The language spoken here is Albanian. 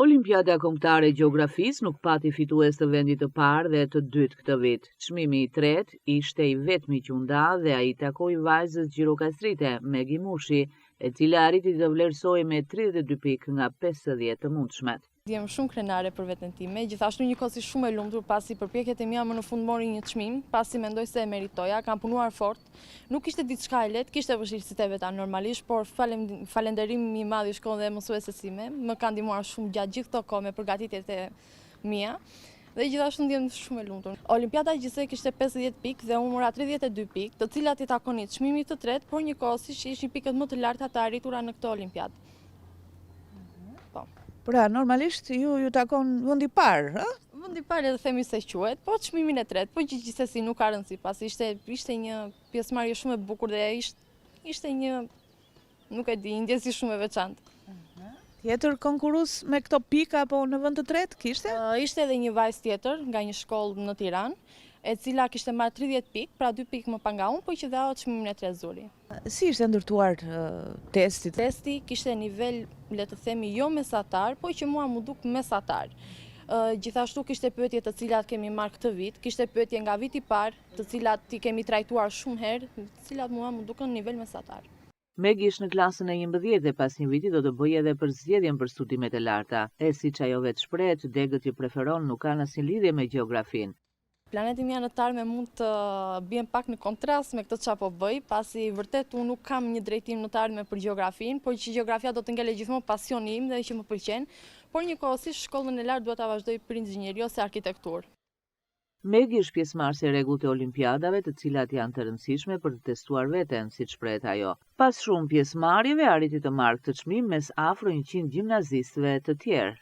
Olimpiada kombëtare e gjeografisë nuk pati fitues të vendit të parë dhe të dytë këtë vit. Çmimi i tretë ishte i vetmi që u nda dhe ai takoi vajzës gjirokastrite Megi Mushi, e cila arriti të vlerësojë me 32 pikë nga 50 të mundshmet. Jam shumë krenare për veten time, gjithashtu njëkohësisht shumë e lumtur pasi përpjekjet e mia më në fund mori një çmim, pasi mendoj se e meritoja, kam punuar fort. Nuk ishte diçka e lehtë, kishte vështirësitë e veta normalisht, por falënderim i madh i shkon dhe mësuesës time, më kanë ndihmuar shumë gjatë gjithë këto kohë me përgatitjet e mia. Dhe gjithashtu ndjem shumë e lumtur. Olimpiada gjithsej kishte 50 pikë dhe unë mora 32 pikë, të cilat i takonin çmimit të tretë, por njëkohësisht ishin pikët më të larta të arritura në këtë Olimpiadë. Pra, normalisht ju takon vendi parë, ëh? Vendi parë edhe themi se quhet, po çmimin e tretë, po gjithsesi nuk ka rëndësi, pasi ishte një pjesëmarrje shumë e bukur dhe ishte një, nuk e di, një ndjesi shumë e veçantë. Tjetër konkurrues me këto pika apo në vend të tretë kishte? Ishte edhe një vajzë tjetër nga një shkollë në Tiranë, e cila kishte marrë 30 pikë, pra 2 pikë më pa nga unë, po që dhe ajo çmimin e tretë zuri. Si ishte ndërtuar testi? Testi kishte nivel, le të themi, jo mesatar, po që mua mu duk mesatar. Gjithashtu kishte pyetje të cilat kemi marrë këtë vit, kishte pyetje nga viti i parë, të cilat i kemi trajtuar shumë herë, të cilat mua mu dukën nivel mesatar. Megi është në klasën e 11 dhe pas një viti do të bëjë edhe përzgjedhjen për studimet e larta. E siç ajo vetë shpreh, degët që preferon nuk kanë asnjë lidhje me gjeografinë. Planeti im anëtarme mund të bien pak në kontrast me këtë çfarë po bëj, pasi vërtet unë nuk kam një drejtim në të ardhmen për gjeografinë, por që gjeografia do të ngele gjithmonë pasioni im dhe që më pëlqen, por njëkohësisht shkollën e lartë duhet ta vazhdoj për inxhinieri ose arkitekturë. Megi është pjesëmarrëse e rregullt e olimpiadave, të cilat janë të rëndësishme për të testuar veten, siç shpreh ajo. Pas shumë pjesëmarrjeve arriti të marrë këtë çmim mes afro 100 gjimnazistëve të tjerë.